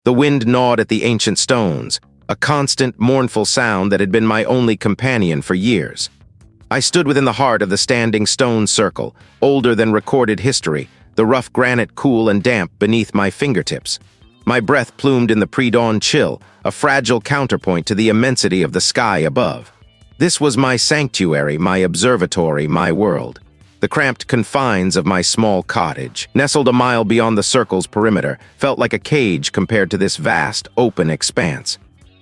The wind gnawed at the ancient stones, a constant, mournful sound that had been my only companion for years. I stood within the heart of the standing stone circle, older than recorded history, the rough granite cool and damp beneath my fingertips. My breath plumed in the pre-dawn chill, a fragile counterpoint to the immensity of the sky above. This was my sanctuary, my observatory, my world. The cramped confines of my small cottage, nestled a mile beyond the circle's perimeter, felt like a cage compared to this vast, open expanse.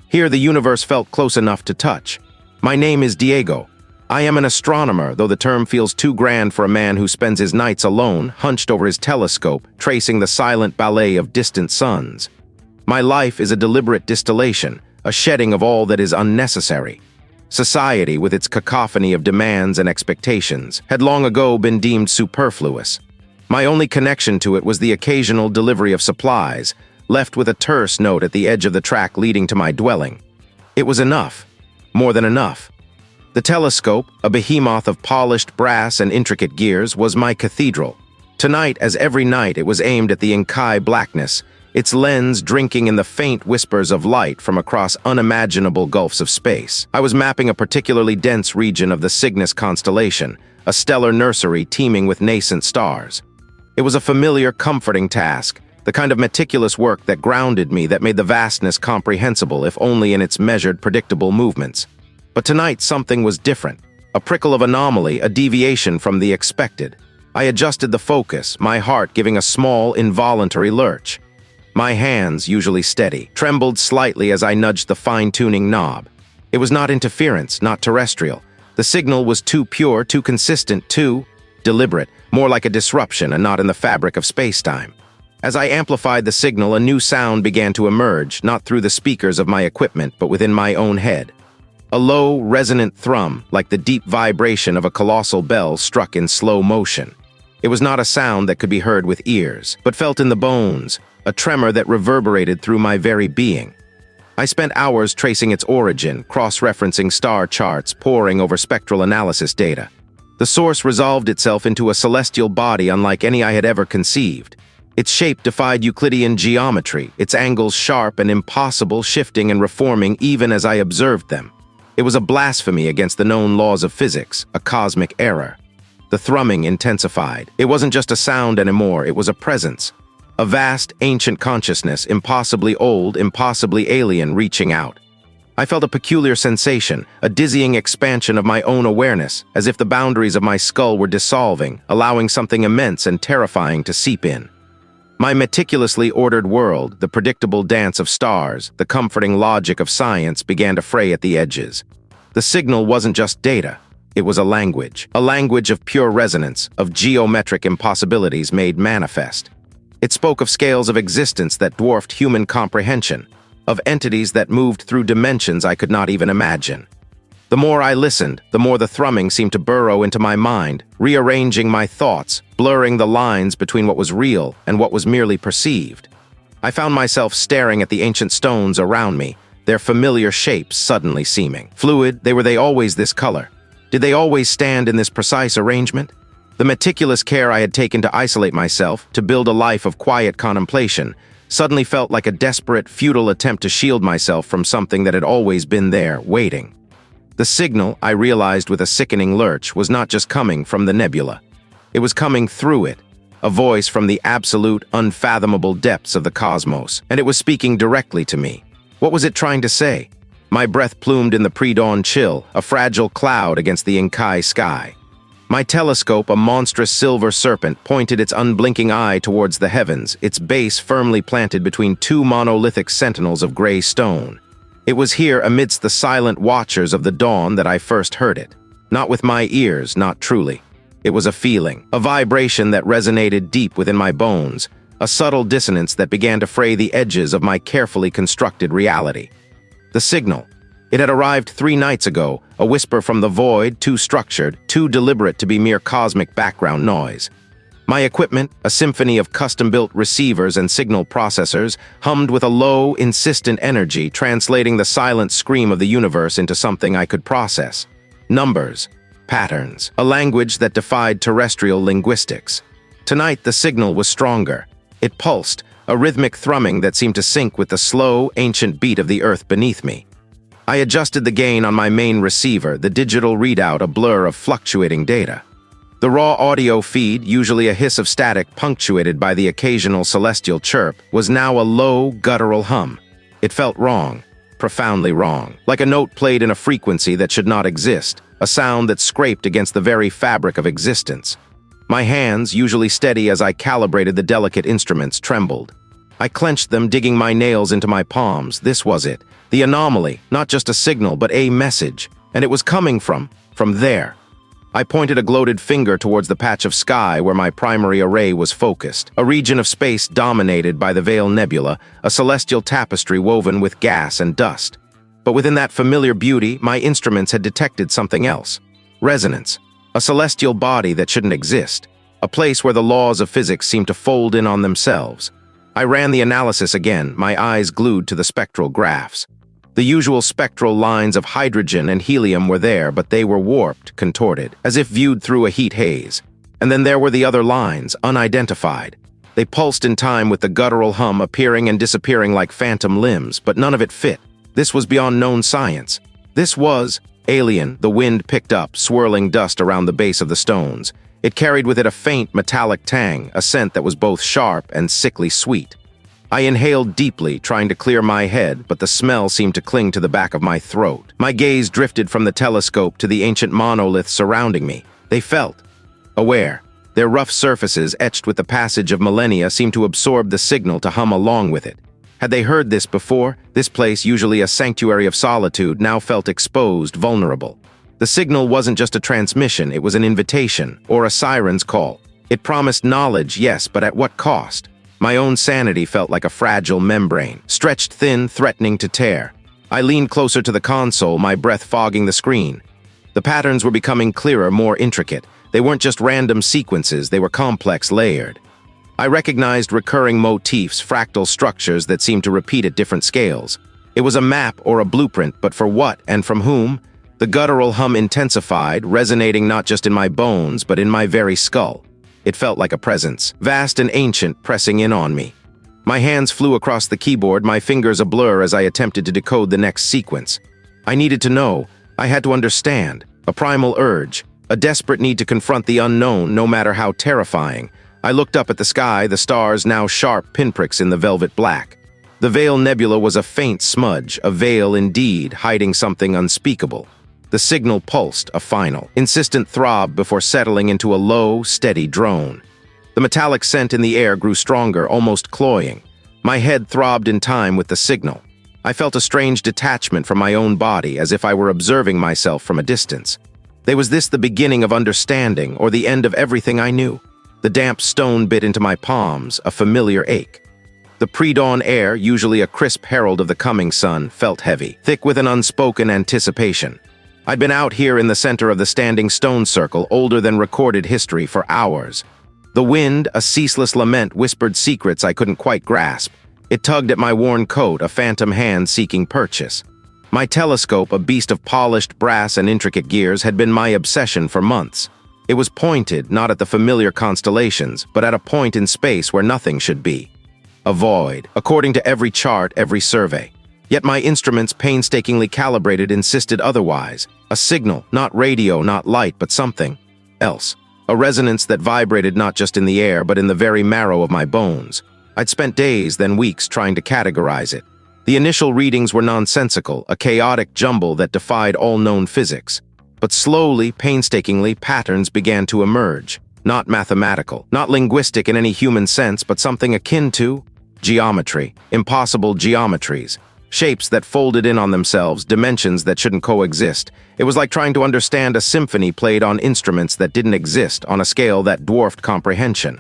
Here the universe felt close enough to touch. My name is Diego. I am an astronomer, though the term feels too grand for a man who spends his nights alone, hunched over his telescope, tracing the silent ballet of distant suns. My life is a deliberate distillation, a shedding of all that is unnecessary. Society, with its cacophony of demands and expectations, had long ago been deemed superfluous. My only connection to it was the occasional delivery of supplies, left with a terse note at the edge of the track leading to my dwelling. It was enough. More than enough. The telescope, a behemoth of polished brass and intricate gears, was my cathedral. Tonight, as every night, it was aimed at the Inkai blackness, its lens drinking in the faint whispers of light from across unimaginable gulfs of space. I was mapping a particularly dense region of the Cygnus constellation, a stellar nursery teeming with nascent stars. It was a familiar, comforting task, the kind of meticulous work that grounded me, that made the vastness comprehensible, if only in its measured, predictable movements. But tonight something was different, a prickle of anomaly, a deviation from the expected. I adjusted the focus, my heart giving a small, involuntary lurch. My hands, usually steady, trembled slightly as I nudged the fine-tuning knob. It was not interference, not terrestrial. The signal was too pure, too consistent, too deliberate, more like a disruption and not in the fabric of space-time. As I amplified the signal, a new sound began to emerge, not through the speakers of my equipment, but within my own head. A low, resonant thrum, like the deep vibration of a colossal bell struck in slow motion. It was not a sound that could be heard with ears, but felt in the bones, a tremor that reverberated through my very being. I spent hours tracing its origin, cross-referencing star charts, poring over spectral analysis data. The source resolved itself into a celestial body unlike any I had ever conceived. Its shape defied Euclidean geometry, its angles sharp and impossible, shifting and reforming even as I observed them. It was a blasphemy against the known laws of physics, a cosmic error. The thrumming intensified. It wasn't just a sound anymore, it was a presence. A vast, ancient consciousness, impossibly old, impossibly alien, reaching out. I felt a peculiar sensation, a dizzying expansion of my own awareness, as if the boundaries of my skull were dissolving, allowing something immense and terrifying to seep in. My meticulously ordered world, the predictable dance of stars, the comforting logic of science began to fray at the edges. The signal wasn't just data. It was a language of pure resonance, of geometric impossibilities made manifest. It spoke of scales of existence that dwarfed human comprehension, of entities that moved through dimensions I could not even imagine. The more I listened, the more the thrumming seemed to burrow into my mind, rearranging my thoughts, blurring the lines between what was real and what was merely perceived. I found myself staring at the ancient stones around me, their familiar shapes suddenly seeming fluid. Were they always this color? Did they always stand in this precise arrangement? The meticulous care I had taken to isolate myself, to build a life of quiet contemplation, suddenly felt like a desperate, futile attempt to shield myself from something that had always been there, waiting. The signal, I realized with a sickening lurch, was not just coming from the nebula. It was coming through it, a voice from the absolute, unfathomable depths of the cosmos, and it was speaking directly to me. What was it trying to say? My breath plumed in the pre-dawn chill, a fragile cloud against the Inkai sky. My telescope, a monstrous silver serpent, pointed its unblinking eye towards the heavens, its base firmly planted between two monolithic sentinels of gray stone. It was here, amidst the silent watchers of the dawn, that I first heard it. Not with my ears, not truly. It was a feeling, a vibration that resonated deep within my bones, a subtle dissonance that began to fray the edges of my carefully constructed reality. The signal. It had arrived 3 nights ago, a whisper from the void, too structured, too deliberate to be mere cosmic background noise. My equipment, a symphony of custom-built receivers and signal processors, hummed with a low, insistent energy, translating the silent scream of the universe into something I could process. Numbers, patterns, a language that defied terrestrial linguistics. Tonight, the signal was stronger. It pulsed, a rhythmic thrumming that seemed to sync with the slow, ancient beat of the earth beneath me. I adjusted the gain on my main receiver, the digital readout a blur of fluctuating data. The raw audio feed, usually a hiss of static punctuated by the occasional celestial chirp, was now a low, guttural hum. It felt wrong, profoundly wrong, like a note played in a frequency that should not exist, a sound that scraped against the very fabric of existence. My hands, usually steady as I calibrated the delicate instruments, trembled. I clenched them, digging my nails into my palms. This was it. The anomaly, not just a signal, but a message. And it was coming from there. I pointed a gloated finger towards the patch of sky where my primary array was focused, a region of space dominated by the Veil Nebula, a celestial tapestry woven with gas and dust. But within that familiar beauty, my instruments had detected something else. Resonance. A celestial body that shouldn't exist. A place where the laws of physics seemed to fold in on themselves. I ran the analysis again, my eyes glued to the spectral graphs. The usual spectral lines of hydrogen and helium were there, but they were warped, contorted, as if viewed through a heat haze. And then there were the other lines, unidentified. They pulsed in time with the guttural hum appearing and disappearing like phantom limbs, but none of it fit. This was beyond known science. This was alien. The wind picked up, swirling dust around the base of the stones. It carried with it a faint metallic tang, a scent that was both sharp and sickly sweet. I inhaled deeply, trying to clear my head, but the smell seemed to cling to the back of my throat. My gaze drifted from the telescope to the ancient monoliths surrounding me. They felt aware. Their rough surfaces, etched with the passage of millennia, seemed to absorb the signal to hum along with it. Had they heard this before? This place, usually a sanctuary of solitude, now felt exposed, vulnerable. The signal wasn't just a transmission, it was an invitation, or a siren's call. It promised knowledge, yes, but at what cost? My own sanity felt like a fragile membrane, stretched thin, threatening to tear. I leaned closer to the console, my breath fogging the screen. The patterns were becoming clearer, more intricate. They weren't just random sequences, they were complex, layered. I recognized recurring motifs, fractal structures that seemed to repeat at different scales. It was a map or a blueprint, but for what and from whom? The guttural hum intensified, resonating not just in my bones, but in my very skull. It felt like a presence, vast and ancient, pressing in on me. My hands flew across the keyboard, my fingers a blur as I attempted to decode the next sequence. I needed to know. I had to understand. A primal urge. A desperate need to confront the unknown, no matter how terrifying. I looked up at the sky, the stars now sharp pinpricks in the velvet black. The Veil Nebula was a faint smudge, a veil indeed, hiding something unspeakable. The signal pulsed, a final, insistent throb before settling into a low, steady drone. The metallic scent in the air grew stronger, almost cloying. My head throbbed in time with the signal. I felt a strange detachment from my own body, as if I were observing myself from a distance. Was this the beginning of understanding, or the end of everything I knew? The damp stone bit into my palms, a familiar ache. The pre-dawn air, usually a crisp herald of the coming sun, felt heavy, thick with an unspoken anticipation. I'd been out here in the center of the standing stone circle, older than recorded history, for hours. The wind, a ceaseless lament, whispered secrets I couldn't quite grasp. It tugged at my worn coat, a phantom hand seeking purchase. My telescope, a beast of polished brass and intricate gears, had been my obsession for months. It was pointed, not at the familiar constellations, but at a point in space where nothing should be. A void, according to every chart, every survey. Yet my instruments, painstakingly calibrated, insisted otherwise. A signal, not radio, not light, but something else. A resonance that vibrated not just in the air, but in the very marrow of my bones. I'd spent days, then weeks, trying to categorize it. The initial readings were nonsensical, a chaotic jumble that defied all known physics. But slowly, painstakingly, patterns began to emerge. Not mathematical, not linguistic in any human sense, but something akin to geometry, impossible geometries. Shapes that folded in on themselves, dimensions that shouldn't coexist. It was like trying to understand a symphony played on instruments that didn't exist, on a scale that dwarfed comprehension.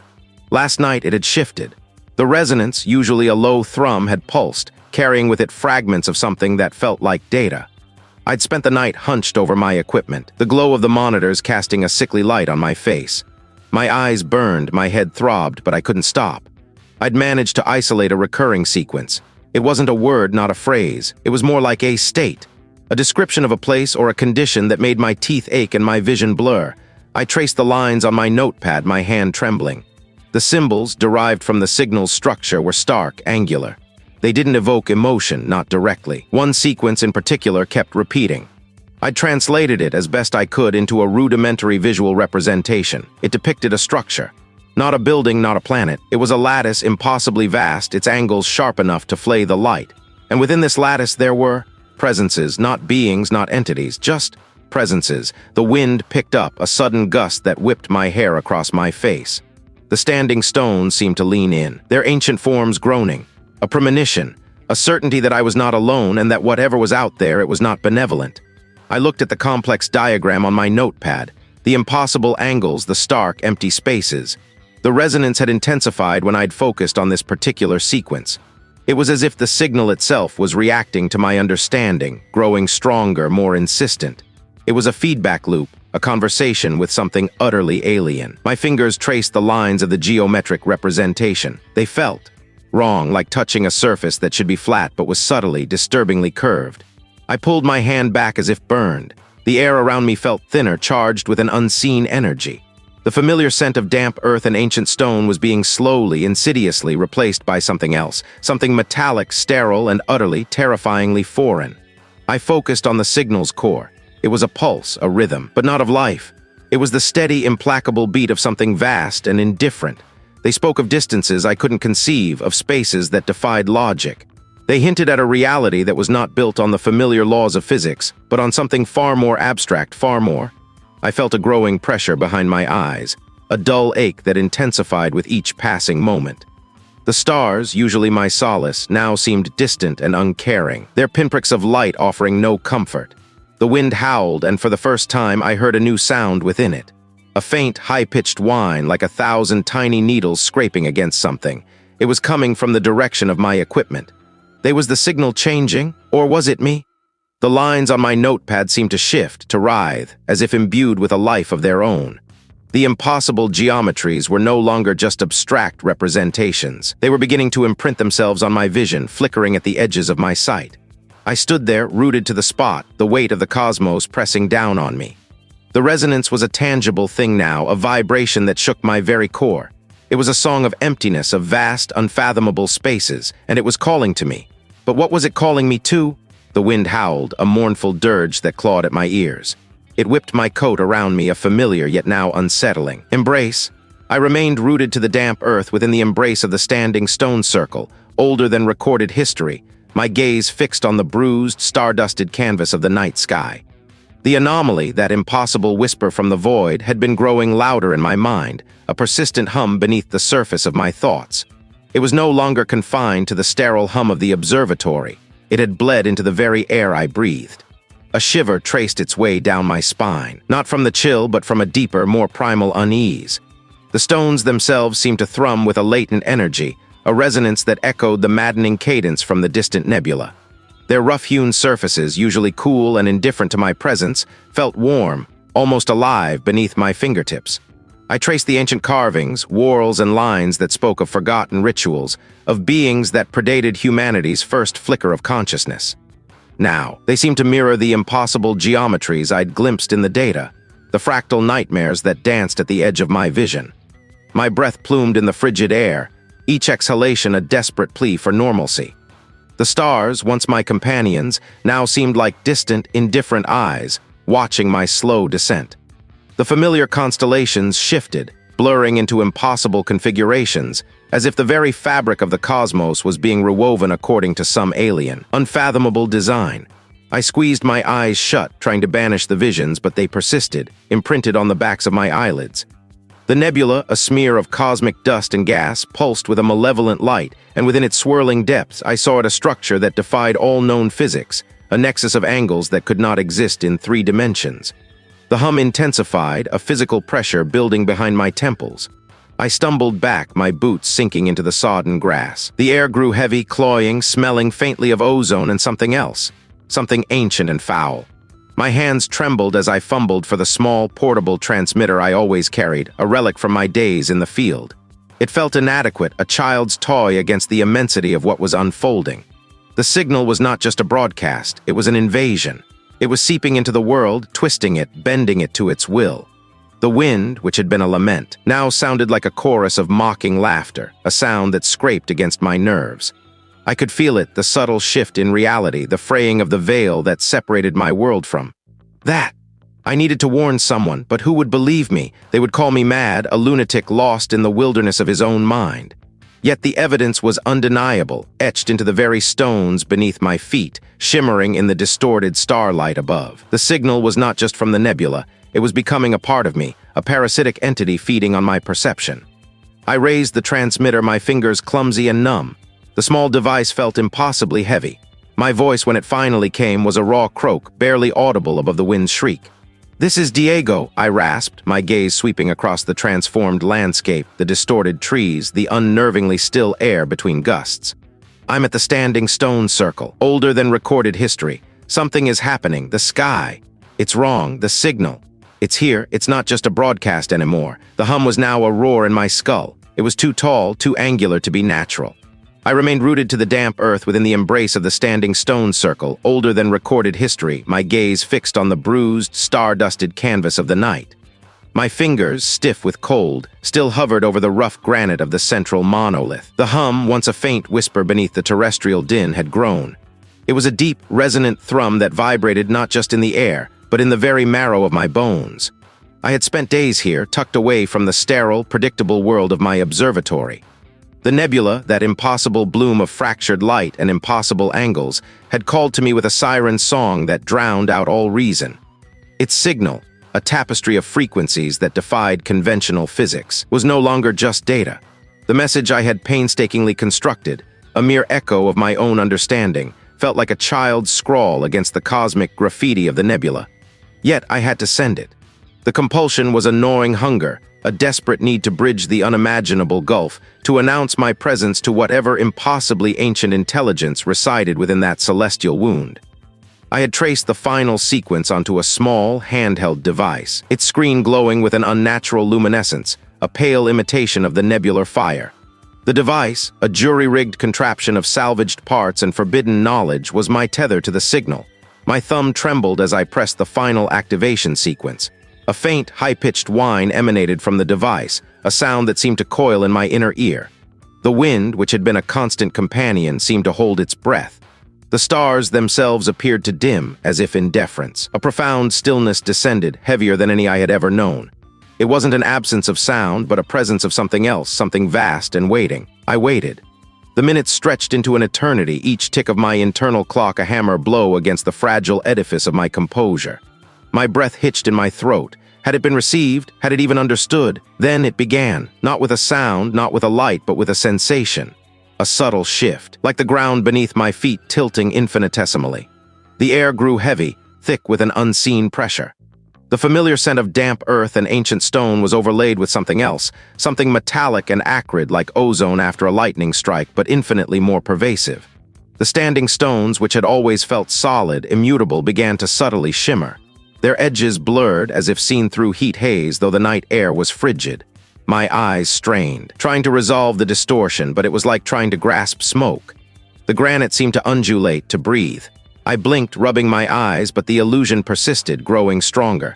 Last night it had shifted. The resonance, usually a low thrum, had pulsed, carrying with it fragments of something that felt like data. I'd spent the night hunched over my equipment, the glow of the monitors casting a sickly light on my face. My eyes burned, my head throbbed, but I couldn't stop. I'd managed to isolate a recurring sequence. It wasn't a word, not a phrase. It was more like a state, a description of a place or a condition that made my teeth ache and my vision blur. I traced the lines on my notepad, my hand trembling. The symbols, derived from the signal's structure, were stark, angular. They didn't evoke emotion, not directly. One sequence in particular kept repeating. I translated it as best I could into a rudimentary visual representation. It depicted a structure. Not a building, not a planet. It was a lattice impossibly vast, its angles sharp enough to flay the light. And within this lattice there were presences, not beings, not entities, just presences. The wind picked up, a sudden gust that whipped my hair across my face. The standing stones seemed to lean in, their ancient forms groaning. A premonition, a certainty that I was not alone and that whatever was out there, it was not benevolent. I looked at the complex diagram on my notepad, the impossible angles, the stark, empty spaces. The resonance had intensified when I'd focused on this particular sequence. It was as if the signal itself was reacting to my understanding, growing stronger, more insistent. It was a feedback loop, a conversation with something utterly alien. My fingers traced the lines of the geometric representation. They felt wrong, like touching a surface that should be flat but was subtly, disturbingly curved. I pulled my hand back as if burned. The air around me felt thinner, charged with an unseen energy. The familiar scent of damp earth and ancient stone was being slowly, insidiously replaced by something else, something metallic, sterile, and utterly, terrifyingly foreign. I focused on the signal's core. It was a pulse, a rhythm, but not of life. It was the steady, implacable beat of something vast and indifferent. They spoke of distances I couldn't conceive, of spaces that defied logic. They hinted at a reality that was not built on the familiar laws of physics, but on something far more abstract, far more. I felt a growing pressure behind my eyes, a dull ache that intensified with each passing moment. The stars, usually my solace, now seemed distant and uncaring, their pinpricks of light offering no comfort. The wind howled, and for the first time I heard a new sound within it. A faint, high-pitched whine, like 1,000 tiny needles scraping against something. It was coming from the direction of my equipment. Was the signal changing, or was it me? The lines on my notepad seemed to shift, to writhe, as if imbued with a life of their own. The impossible geometries were no longer just abstract representations. They were beginning to imprint themselves on my vision, flickering at the edges of my sight. I stood there, rooted to the spot, the weight of the cosmos pressing down on me. The resonance was a tangible thing now, a vibration that shook my very core. It was a song of emptiness, of vast, unfathomable spaces, and it was calling to me. But what was it calling me to? The wind howled, a mournful dirge that clawed at my ears. It whipped my coat around me, a familiar yet now unsettling embrace. I remained rooted to the damp earth within the embrace of the standing stone circle, older than recorded history, my gaze fixed on the bruised, star-dusted canvas of the night sky. The anomaly, that impossible whisper from the void, had been growing louder in my mind, a persistent hum beneath the surface of my thoughts. It was no longer confined to the sterile hum of the observatory. It had bled into the very air I breathed. A shiver traced its way down my spine, not from the chill but from a deeper, more primal unease. The stones themselves seemed to thrum with a latent energy, a resonance that echoed the maddening cadence from the distant nebula. Their rough-hewn surfaces, usually cool and indifferent to my presence, felt warm, almost alive beneath my fingertips. I traced the ancient carvings, whorls and lines that spoke of forgotten rituals, of beings that predated humanity's first flicker of consciousness. Now, they seemed to mirror the impossible geometries I'd glimpsed in the data, the fractal nightmares that danced at the edge of my vision. My breath plumed in the frigid air, each exhalation a desperate plea for normalcy. The stars, once my companions, now seemed like distant, indifferent eyes, watching my slow descent. The familiar constellations shifted, blurring into impossible configurations, as if the very fabric of the cosmos was being rewoven according to some alien, unfathomable design. I squeezed my eyes shut, trying to banish the visions, but they persisted, imprinted on the backs of my eyelids. The nebula, a smear of cosmic dust and gas, pulsed with a malevolent light, and within its swirling depths I saw it a structure that defied all known physics, a nexus of angles that could not exist in 3 dimensions. The hum intensified, a physical pressure building behind my temples. I stumbled back, my boots sinking into the sodden grass. The air grew heavy, cloying, smelling faintly of ozone and something else, something ancient and foul. My hands trembled as I fumbled for the small, portable transmitter I always carried, a relic from my days in the field. It felt inadequate, a child's toy against the immensity of what was unfolding. The signal was not just a broadcast, it was an invasion. It was seeping into the world, twisting it, bending it to its will. The wind, which had been a lament, now sounded like a chorus of mocking laughter, a sound that scraped against my nerves. I could feel it, the subtle shift in reality, the fraying of the veil that separated my world from that. I needed to warn someone, but who would believe me? They would call me mad, a lunatic lost in the wilderness of his own mind. Yet the evidence was undeniable, etched into the very stones beneath my feet, shimmering in the distorted starlight above. The signal was not just from the nebula, it was becoming a part of me, a parasitic entity feeding on my perception. I raised the transmitter, my fingers clumsy and numb. The small device felt impossibly heavy. My voice, when it finally came, was a raw croak, barely audible above the wind's shriek. "This is Diego," I rasped, my gaze sweeping across the transformed landscape, the distorted trees, the unnervingly still air between gusts. "I'm at the Standing Stone Circle, older than recorded history. Something is happening, the sky. It's wrong, the signal. It's here, it's not just a broadcast anymore." The hum was now a roar in my skull. It was too tall, too angular to be natural. I remained rooted to the damp earth within the embrace of the Standing Stone Circle, older than recorded history, my gaze fixed on the bruised, star-dusted canvas of the night. My fingers, stiff with cold, still hovered over the rough granite of the central monolith. The hum, once a faint whisper beneath the terrestrial din, had grown. It was a deep, resonant thrum that vibrated not just in the air, but in the very marrow of my bones. I had spent days here, tucked away from the sterile, predictable world of my observatory. The nebula, that impossible bloom of fractured light and impossible angles, had called to me with a siren song that drowned out all reason. Its signal, a tapestry of frequencies that defied conventional physics, was no longer just data. The message I had painstakingly constructed, a mere echo of my own understanding, felt like a child's scrawl against the cosmic graffiti of the nebula. Yet I had to send it. The compulsion was a gnawing hunger, a desperate need to bridge the unimaginable gulf, to announce my presence to whatever impossibly ancient intelligence resided within that celestial wound. I had traced the final sequence onto a small, handheld device, its screen glowing with an unnatural luminescence, a pale imitation of the nebular fire. The device, a jury-rigged contraption of salvaged parts and forbidden knowledge, was my tether to the signal. My thumb trembled as I pressed the final activation sequence. A faint, high-pitched whine emanated from the device, a sound that seemed to coil in my inner ear. The wind, which had been a constant companion, seemed to hold its breath. The stars themselves appeared to dim, as if in deference. A profound stillness descended, heavier than any I had ever known. It wasn't an absence of sound, but a presence of something else, something vast and waiting. I waited. The minutes stretched into an eternity, each tick of my internal clock a hammer blow against the fragile edifice of my composure. My breath hitched in my throat. Had it been received? Had it even understood? Then it began, not with a sound, not with a light, but with a sensation. A subtle shift, like the ground beneath my feet tilting infinitesimally. The air grew heavy, thick with an unseen pressure. The familiar scent of damp earth and ancient stone was overlaid with something else, something metallic and acrid like ozone after a lightning strike, but infinitely more pervasive. The standing stones, which had always felt solid, immutable, began to subtly shimmer. Their edges blurred as if seen through heat haze, though the night air was frigid. My eyes strained, trying to resolve the distortion, but it was like trying to grasp smoke. The granite seemed to undulate, to breathe. I blinked, rubbing my eyes, but the illusion persisted, growing stronger.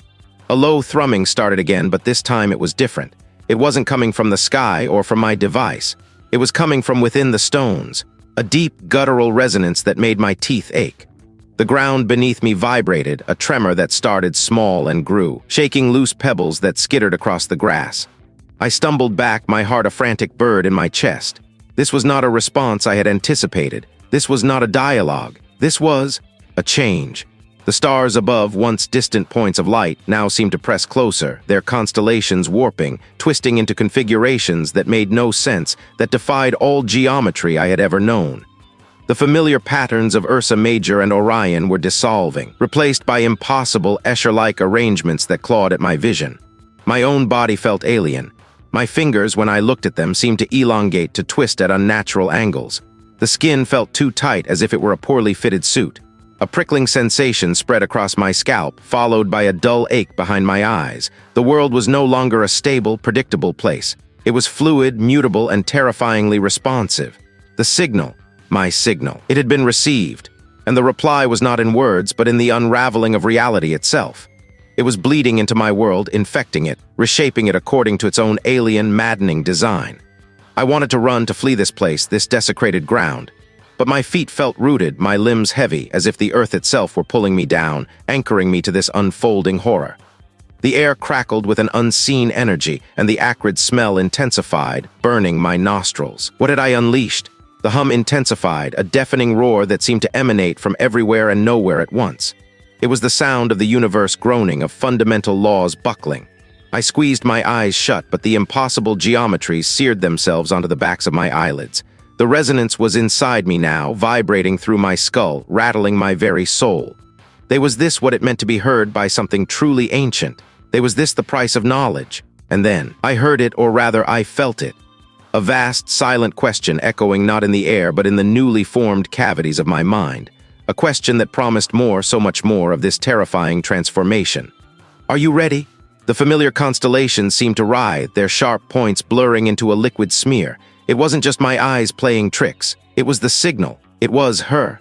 A low thrumming started again, but this time it was different. It wasn't coming from the sky or from my device. It was coming from within the stones, a deep, guttural resonance that made my teeth ache. The ground beneath me vibrated, a tremor that started small and grew, shaking loose pebbles that skittered across the grass. I stumbled back, my heart a frantic bird in my chest. This was not a response I had anticipated. This was not a dialogue. This was a change. The stars above, once distant points of light, now seemed to press closer, their constellations warping, twisting into configurations that made no sense, that defied all geometry I had ever known. The familiar patterns of Ursa Major and Orion were dissolving, replaced by impossible Escher-like arrangements that clawed at my vision. My own body felt alien. My fingers, when I looked at them, seemed to elongate, to twist at unnatural angles. The skin felt too tight, as if it were a poorly fitted suit. A prickling sensation spread across my scalp, followed by a dull ache behind my eyes. The world was no longer a stable, predictable place. It was fluid, mutable, and terrifyingly responsive. The signal, my signal. It had been received, and the reply was not in words, but in the unraveling of reality itself. It was bleeding into my world, infecting it, reshaping it according to its own alien, maddening design. I wanted to run to flee this place, this desecrated ground. But my feet felt rooted, my limbs heavy, as if the earth itself were pulling me down, anchoring me to this unfolding horror. The air crackled with an unseen energy, and the acrid smell intensified, burning my nostrils. What had I unleashed? The hum intensified, a deafening roar that seemed to emanate from everywhere and nowhere at once. It was the sound of the universe groaning, of fundamental laws buckling. I squeezed my eyes shut, but the impossible geometries seared themselves onto the backs of my eyelids. The resonance was inside me now, vibrating through my skull, rattling my very soul. Was this what it meant to be heard by something truly ancient? Was this the price of knowledge? And then, I heard it, or rather, I felt it. A vast, silent question echoing not in the air but in the newly formed cavities of my mind. A question that promised more, so much more, of this terrifying transformation. Are you ready? The familiar constellations seemed to writhe, their sharp points blurring into a liquid smear. It wasn't just my eyes playing tricks. It was the signal. It was her.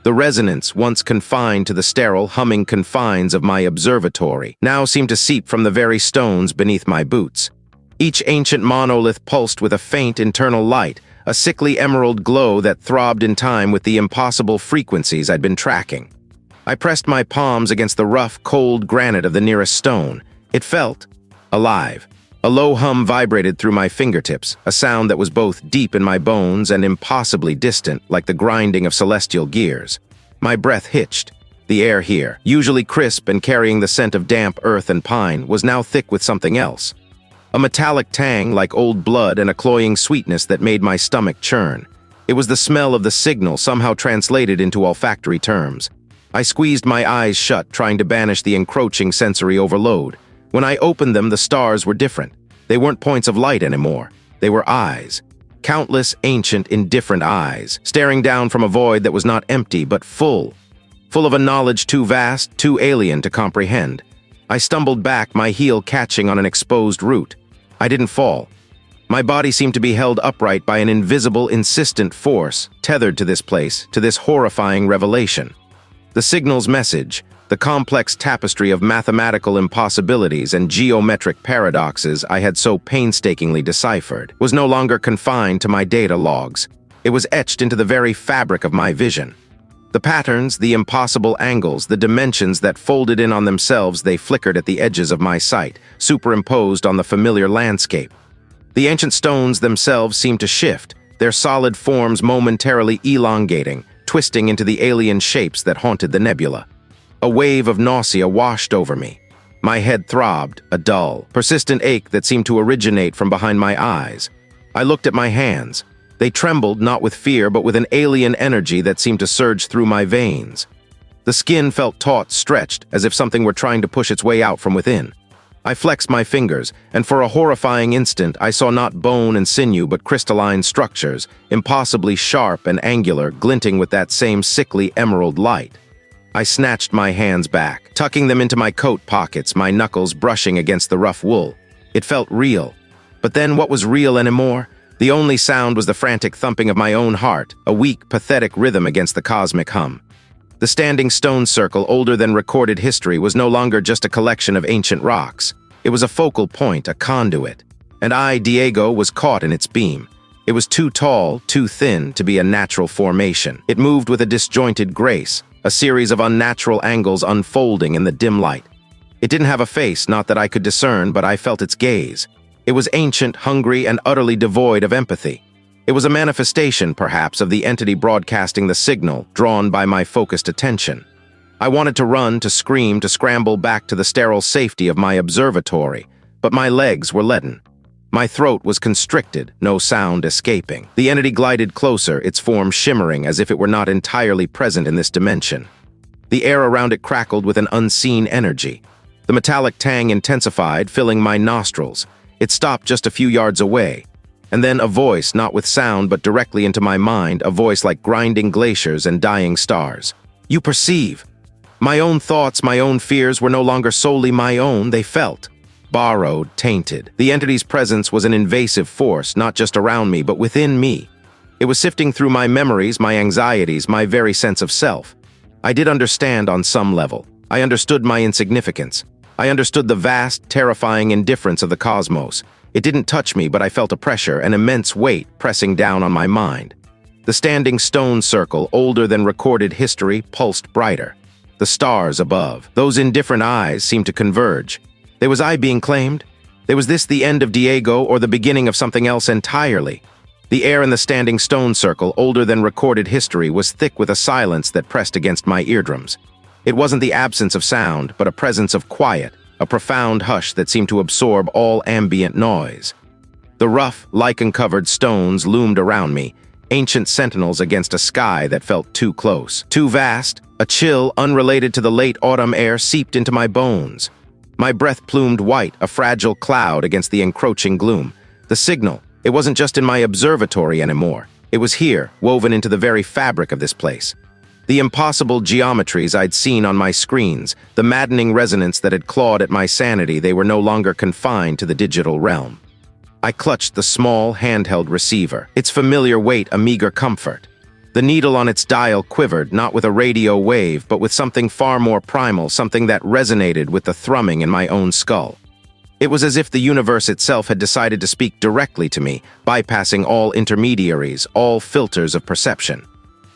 The resonance, once confined to the sterile, humming confines of my observatory, now seemed to seep from the very stones beneath my boots. Each ancient monolith pulsed with a faint internal light, a sickly emerald glow that throbbed in time with the impossible frequencies I'd been tracking. I pressed my palms against the rough, cold granite of the nearest stone. It felt alive. A low hum vibrated through my fingertips, a sound that was both deep in my bones and impossibly distant, like the grinding of celestial gears. My breath hitched. The air here, usually crisp and carrying the scent of damp earth and pine, was now thick with something else. A metallic tang like old blood and a cloying sweetness that made my stomach churn. It was the smell of the signal somehow translated into olfactory terms. I squeezed my eyes shut, trying to banish the encroaching sensory overload. When I opened them, the stars were different. They weren't points of light anymore. They were eyes. Countless, ancient, indifferent eyes, staring down from a void that was not empty, but full. Full of a knowledge too vast, too alien to comprehend. I stumbled back, my heel catching on an exposed root. I didn't fall. My body seemed to be held upright by an invisible, insistent force, tethered to this place, to this horrifying revelation. The signal's message, the complex tapestry of mathematical impossibilities and geometric paradoxes I had so painstakingly deciphered, was no longer confined to my data logs. It was etched into the very fabric of my vision. The patterns, the impossible angles, the dimensions that folded in on themselves, they flickered at the edges of my sight, superimposed on the familiar landscape. The ancient stones themselves seemed to shift, their solid forms momentarily elongating, twisting into the alien shapes that haunted the nebula. A wave of nausea washed over me. My head throbbed, a dull, persistent ache that seemed to originate from behind my eyes. I looked at my hands. They trembled not with fear but with an alien energy that seemed to surge through my veins. The skin felt taut, stretched, as if something were trying to push its way out from within. I flexed my fingers, and for a horrifying instant I saw not bone and sinew but crystalline structures, impossibly sharp and angular, glinting with that same sickly emerald light. I snatched my hands back, tucking them into my coat pockets, my knuckles brushing against the rough wool. It felt real. But then what was real anymore? The only sound was the frantic thumping of my own heart, a weak, pathetic rhythm against the cosmic hum. The standing stone circle, older than recorded history, was no longer just a collection of ancient rocks. It was a focal point, a conduit. And I, Diego, was caught in its beam. It was too tall, too thin to be a natural formation. It moved with a disjointed grace, a series of unnatural angles unfolding in the dim light. It didn't have a face, not that I could discern, but I felt its gaze. It was ancient, hungry, and utterly devoid of empathy. It was a manifestation, perhaps, of the entity broadcasting the signal, drawn by my focused attention. I wanted to run, to scream, to scramble back to the sterile safety of my observatory, but my legs were leaden. My throat was constricted, no sound escaping. The entity glided closer, its form shimmering as if it were not entirely present in this dimension. The air around it crackled with an unseen energy. The metallic tang intensified, filling my nostrils. It stopped just a few yards away. And then a voice, not with sound but directly into my mind, a voice like grinding glaciers and dying stars. You perceive. My own thoughts, my own fears were no longer solely my own, they felt. Borrowed, tainted. The entity's presence was an invasive force, not just around me, but within me. It was sifting through my memories, my anxieties, my very sense of self. I did understand on some level. I understood my insignificance. I understood the vast, terrifying indifference of the cosmos. It didn't touch me, but I felt a pressure, an immense weight pressing down on my mind. The standing stone circle, older than recorded history, pulsed brighter. The stars above, those indifferent eyes, seemed to converge. Was I being claimed? Was this the end of Diego or the beginning of something else entirely? The air in the standing stone circle, older than recorded history, was thick with a silence that pressed against my eardrums. It wasn't the absence of sound, but a presence of quiet, a profound hush that seemed to absorb all ambient noise. The rough, lichen-covered stones loomed around me, ancient sentinels against a sky that felt too close, too vast. A chill, unrelated to the late autumn air, seeped into my bones. My breath plumed white, a fragile cloud against the encroaching gloom. The signal, it wasn't just in my observatory anymore. It was here, woven into the very fabric of this place. The impossible geometries I'd seen on my screens, the maddening resonance that had clawed at my sanity, they were no longer confined to the digital realm. I clutched the small, handheld receiver, its familiar weight a meager comfort. The needle on its dial quivered, not with a radio wave, but with something far more primal, something that resonated with the thrumming in my own skull. It was as if the universe itself had decided to speak directly to me, bypassing all intermediaries, all filters of perception.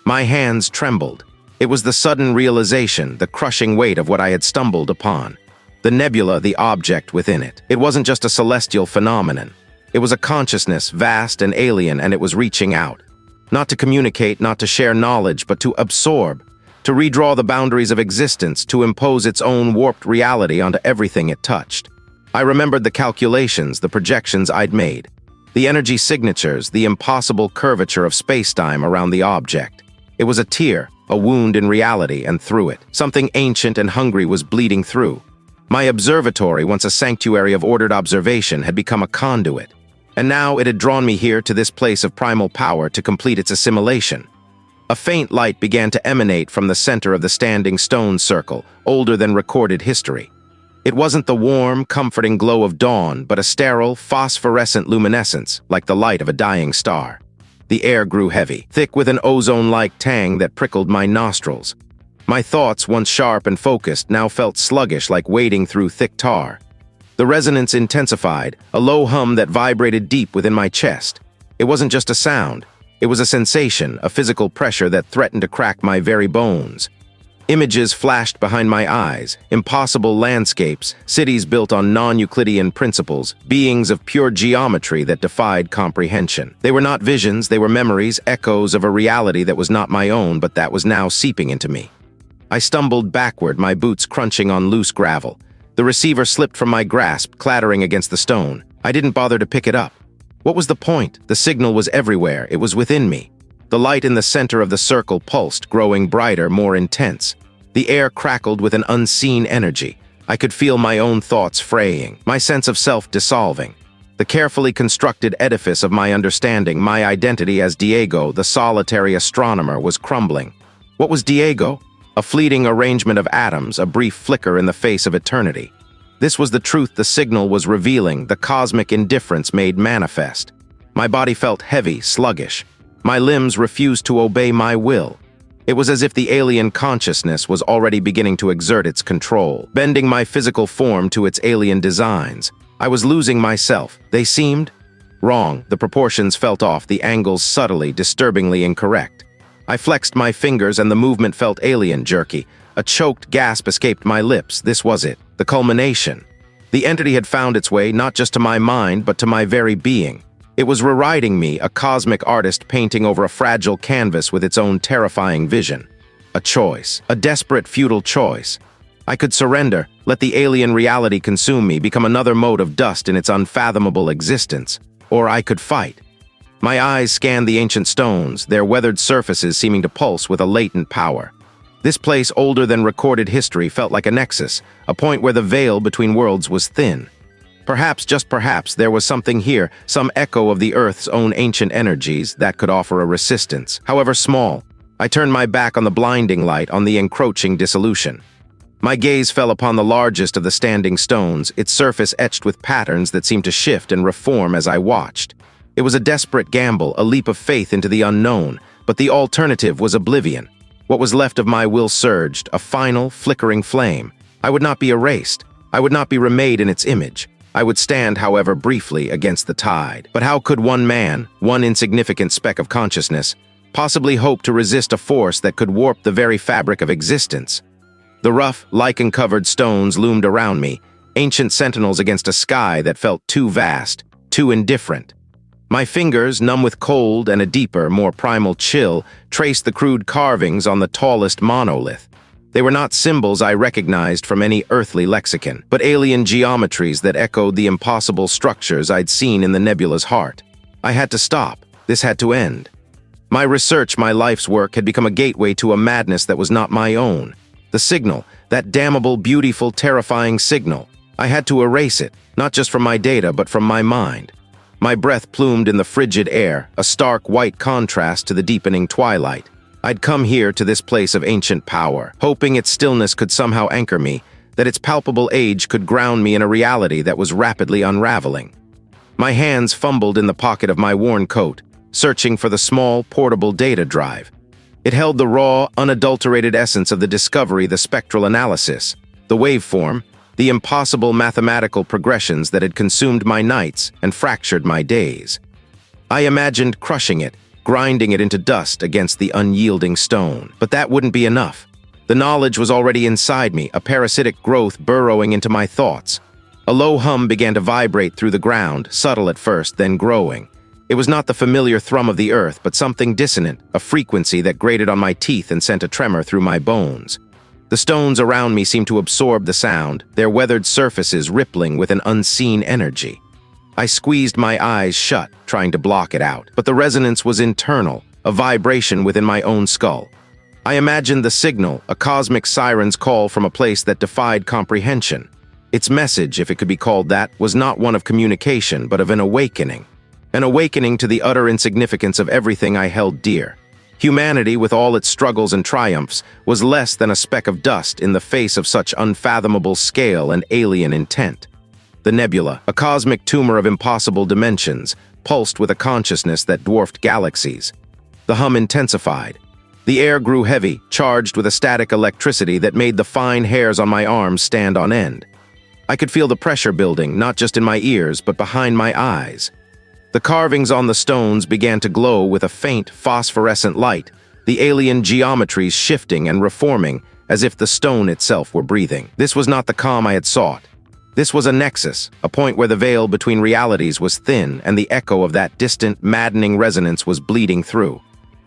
My hands trembled. It was the sudden realization, the crushing weight of what I had stumbled upon. The nebula, the object within it. It wasn't just a celestial phenomenon. It was a consciousness, vast and alien, and it was reaching out. Not to communicate, not to share knowledge, but to absorb, to redraw the boundaries of existence, to impose its own warped reality onto everything it touched. I remembered the calculations, the projections I'd made, the energy signatures, the impossible curvature of spacetime around the object. It was a tear, a wound in reality, and through it, something ancient and hungry was bleeding through. My observatory, once a sanctuary of ordered observation, had become a conduit. And now it had drawn me here to this place of primal power to complete its assimilation. A faint light began to emanate from the center of the standing stone circle, older than recorded history. It wasn't the warm, comforting glow of dawn, but a sterile, phosphorescent luminescence, like the light of a dying star. The air grew heavy, thick with an ozone-like tang that prickled my nostrils. My thoughts, once sharp and focused, now felt sluggish, like wading through thick tar. The resonance intensified, a low hum that vibrated deep within my chest. It wasn't just a sound. It was a sensation, a physical pressure that threatened to crack my very bones. Images flashed behind my eyes, impossible landscapes, cities built on non-Euclidean principles, beings of pure geometry that defied comprehension. They were not visions, they were memories, echoes of a reality that was not my own, but that was now seeping into me. I stumbled backward, my boots crunching on loose gravel. The receiver slipped from my grasp, clattering against the stone. I didn't bother to pick it up. What was the point? The signal was everywhere. It was within me. The light in the center of the circle pulsed, growing brighter, more intense. The air crackled with an unseen energy. I could feel my own thoughts fraying, my sense of self dissolving. The carefully constructed edifice of my understanding, my identity as Diego, the solitary astronomer, was crumbling. What was Diego? A fleeting arrangement of atoms, a brief flicker in the face of eternity. This was the truth the signal was revealing, the cosmic indifference made manifest. My body felt heavy, sluggish. My limbs refused to obey my will. It was as if the alien consciousness was already beginning to exert its control, bending my physical form to its alien designs. I was losing myself. They seemed wrong. The proportions felt off, the angles subtly, disturbingly incorrect. I flexed my fingers and the movement felt alien, jerky. A choked gasp escaped my lips. This was it, the culmination. The entity had found its way not just to my mind, but to my very being. It was rewriting me, a cosmic artist painting over a fragile canvas with its own terrifying vision. A choice, a desperate, futile choice. I could surrender, let the alien reality consume me, become another mote of dust in its unfathomable existence. Or I could fight. My eyes scanned the ancient stones, their weathered surfaces seeming to pulse with a latent power. This place, older than recorded history, felt like a nexus, a point where the veil between worlds was thin. Perhaps, just perhaps, there was something here, some echo of the Earth's own ancient energies that could offer a resistance, however small. I turned my back on the blinding light, on the encroaching dissolution. My gaze fell upon the largest of the standing stones, its surface etched with patterns that seemed to shift and reform as I watched. It was a desperate gamble, a leap of faith into the unknown, but the alternative was oblivion. What was left of my will surged, a final, flickering flame. I would not be erased. I would not be remade in its image. I would stand, however, briefly against the tide. But how could one man, one insignificant speck of consciousness, possibly hope to resist a force that could warp the very fabric of existence? The rough, lichen-covered stones loomed around me, ancient sentinels against a sky that felt too vast, too indifferent. My fingers, numb with cold and a deeper, more primal chill, traced the crude carvings on the tallest monolith. They were not symbols I recognized from any earthly lexicon, but alien geometries that echoed the impossible structures I'd seen in the nebula's heart. I had to stop. This had to end. My research, my life's work, had become a gateway to a madness that was not my own. The signal, that damnable, beautiful, terrifying signal. I had to erase it, not just from my data, but from my mind. My breath plumed in the frigid air, a stark white contrast to the deepening twilight. I'd come here to this place of ancient power, hoping its stillness could somehow anchor me, that its palpable age could ground me in a reality that was rapidly unraveling. My hands fumbled in the pocket of my worn coat, searching for the small, portable data drive. It held the raw, unadulterated essence of the discovery, the spectral analysis, the waveform, the impossible mathematical progressions that had consumed my nights and fractured my days. I imagined crushing it, grinding it into dust against the unyielding stone. But that wouldn't be enough. The knowledge was already inside me, a parasitic growth burrowing into my thoughts. A low hum began to vibrate through the ground, subtle at first, then growing. It was not the familiar thrum of the earth, but something dissonant, a frequency that grated on my teeth and sent a tremor through my bones. The stones around me seemed to absorb the sound, their weathered surfaces rippling with an unseen energy. I squeezed my eyes shut, trying to block it out, but the resonance was internal, a vibration within my own skull. I imagined the signal, a cosmic siren's call from a place that defied comprehension. Its message, if it could be called that, was not one of communication, but of an awakening to the utter insignificance of everything I held dear. Humanity, with all its struggles and triumphs, was less than a speck of dust in the face of such unfathomable scale and alien intent. The nebula, a cosmic tumor of impossible dimensions, pulsed with a consciousness that dwarfed galaxies. The hum intensified. The air grew heavy, charged with a static electricity that made the fine hairs on my arms stand on end. I could feel the pressure building, not just in my ears, but behind my eyes. The carvings on the stones began to glow with a faint, phosphorescent light, the alien geometries shifting and reforming as if the stone itself were breathing. This was not the calm I had sought. This was a nexus, a point where the veil between realities was thin and the echo of that distant, maddening resonance was bleeding through.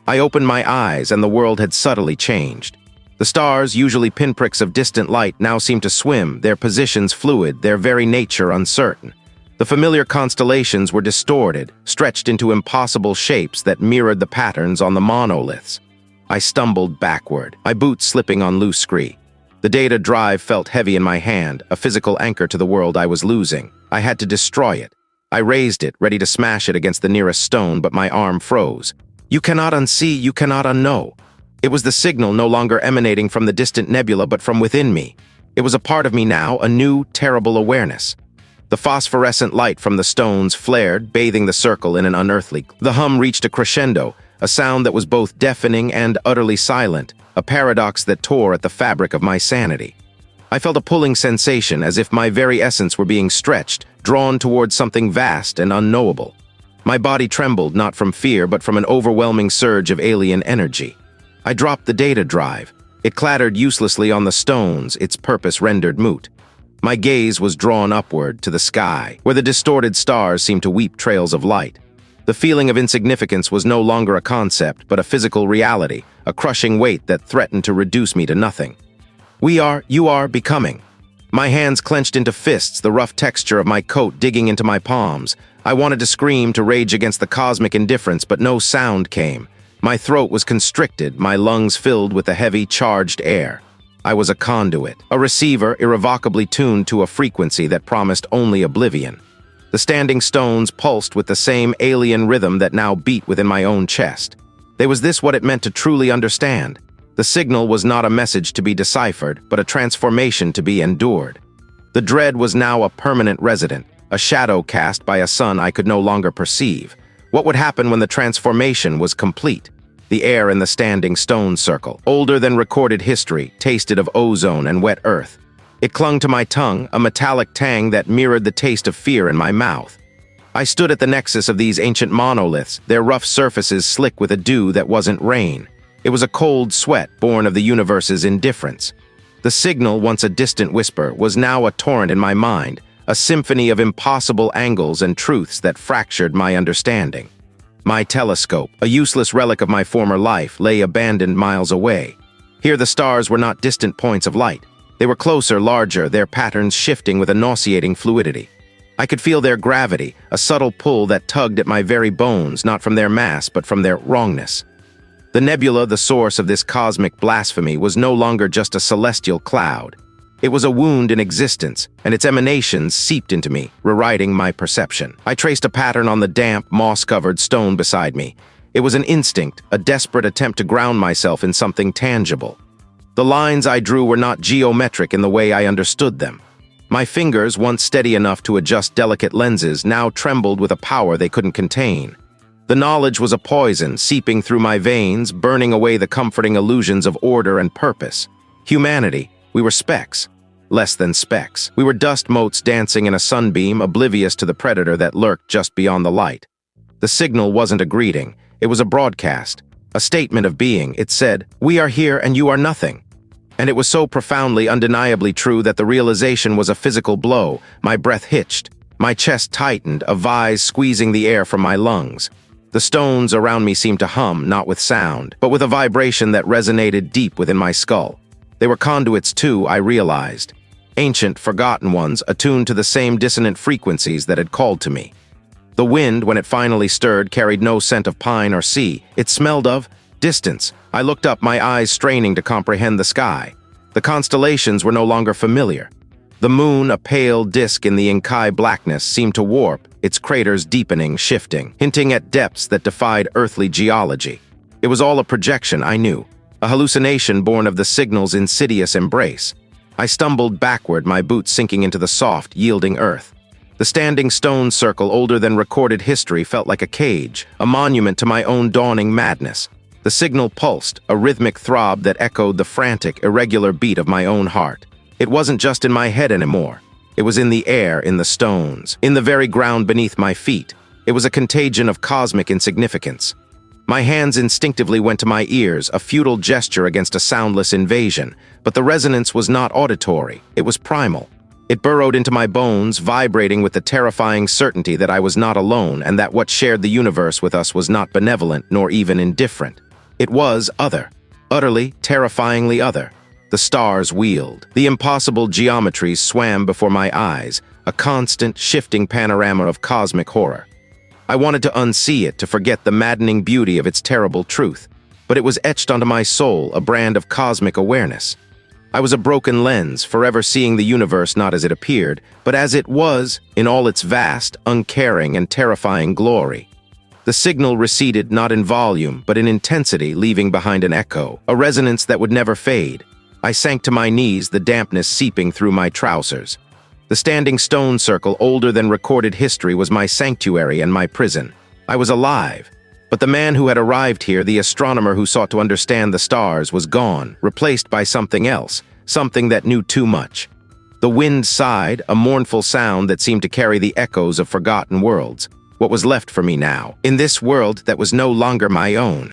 I opened my eyes and the world had subtly changed. The stars, usually pinpricks of distant light, now seemed to swim, their positions fluid, their very nature uncertain. The familiar constellations were distorted, stretched into impossible shapes that mirrored the patterns on the monoliths. I stumbled backward, my boots slipping on loose scree. The data drive felt heavy in my hand, a physical anchor to the world I was losing. I had to destroy it. I raised it, ready to smash it against the nearest stone, but my arm froze. You cannot unsee, you cannot unknow. It was the signal no longer emanating from the distant nebula, but from within me. It was a part of me now, a new, terrible awareness. The phosphorescent light from the stones flared, bathing the circle in an unearthly. The hum reached a crescendo, a sound that was both deafening and utterly silent, a paradox that tore at the fabric of my sanity. I felt a pulling sensation, as if my very essence were being stretched, drawn towards something vast and unknowable. My body trembled, not from fear, but from an overwhelming surge of alien energy. I dropped the data drive. It clattered uselessly on the stones, its purpose rendered moot. My gaze was drawn upward to the sky, where the distorted stars seemed to weep trails of light. The feeling of insignificance was no longer a concept, but a physical reality, a crushing weight that threatened to reduce me to nothing. You are becoming. My hands clenched into fists, the rough texture of my coat digging into my palms. I wanted to scream, to rage against the cosmic indifference, but no sound came. My throat was constricted, my lungs filled with the heavy, charged air. I was a conduit, a receiver irrevocably tuned to a frequency that promised only oblivion. The standing stones pulsed with the same alien rhythm that now beat within my own chest. Was this what it meant to truly understand? The signal was not a message to be deciphered, but a transformation to be endured. The dread was now a permanent resident, a shadow cast by a sun I could no longer perceive. What would happen when the transformation was complete? The air in the standing stone circle, older than recorded history, tasted of ozone and wet earth. It clung to my tongue, a metallic tang that mirrored the taste of fear in my mouth. I stood at the nexus of these ancient monoliths, their rough surfaces slick with a dew that wasn't rain. It was a cold sweat born of the universe's indifference. The signal, once a distant whisper, was now a torrent in my mind, a symphony of impossible angles and truths that fractured my understanding. My telescope, a useless relic of my former life, lay abandoned miles away. Here the stars were not distant points of light. They were closer, larger, their patterns shifting with a nauseating fluidity. I could feel their gravity, a subtle pull that tugged at my very bones, not from their mass, but from their wrongness. The nebula, the source of this cosmic blasphemy, was no longer just a celestial cloud. It was a wound in existence, and its emanations seeped into me, rewriting my perception. I traced a pattern on the damp, moss-covered stone beside me. It was an instinct, a desperate attempt to ground myself in something tangible. The lines I drew were not geometric in the way I understood them. My fingers, once steady enough to adjust delicate lenses, now trembled with a power they couldn't contain. The knowledge was a poison, seeping through my veins, burning away the comforting illusions of order and purpose. Humanity, we were specks. Less than specks. We were dust motes dancing in a sunbeam, oblivious to the predator that lurked just beyond the light. The signal wasn't a greeting. It was a broadcast. A statement of being. It said, "We are here and you are nothing." And it was so profoundly, undeniably true that the realization was a physical blow. My breath hitched. My chest tightened, a vise squeezing the air from my lungs. The stones around me seemed to hum, not with sound, but with a vibration that resonated deep within my skull. They were conduits too, I realized. Ancient, forgotten ones, attuned to the same dissonant frequencies that had called to me. The wind, when it finally stirred, carried no scent of pine or sea. It smelled of distance. I looked up, my eyes straining to comprehend the sky. The constellations were no longer familiar. The moon, a pale disk in the inky blackness, seemed to warp, its craters deepening, shifting, hinting at depths that defied earthly geology. It was all a projection, I knew, a hallucination born of the signal's insidious embrace. I stumbled backward, my boots sinking into the soft, yielding earth. The standing stone circle, older than recorded history, felt like a cage, a monument to my own dawning madness. The signal pulsed, a rhythmic throb that echoed the frantic, irregular beat of my own heart. It wasn't just in my head anymore. It was in the air, in the stones, in the very ground beneath my feet. It was a contagion of cosmic insignificance. My hands instinctively went to my ears, a futile gesture against a soundless invasion. But the resonance was not auditory, it was primal. It burrowed into my bones, vibrating with the terrifying certainty that I was not alone and that what shared the universe with us was not benevolent nor even indifferent. It was other, utterly, terrifyingly other. The stars wheeled. The impossible geometries swam before my eyes, a constant, shifting panorama of cosmic horror. I wanted to unsee it, to forget the maddening beauty of its terrible truth, but it was etched onto my soul, a brand of cosmic awareness. I was a broken lens, forever seeing the universe not as it appeared, but as it was, in all its vast, uncaring, and terrifying glory. The signal receded not in volume, but in intensity, leaving behind an echo, a resonance that would never fade. I sank to my knees, the dampness seeping through my trousers. The standing stone circle, older than recorded history, was my sanctuary and my prison. I was alive. But the man who had arrived here, the astronomer who sought to understand the stars, was gone, replaced by something else, something that knew too much. The wind sighed, a mournful sound that seemed to carry the echoes of forgotten worlds. What was left for me now, in this world that was no longer my own?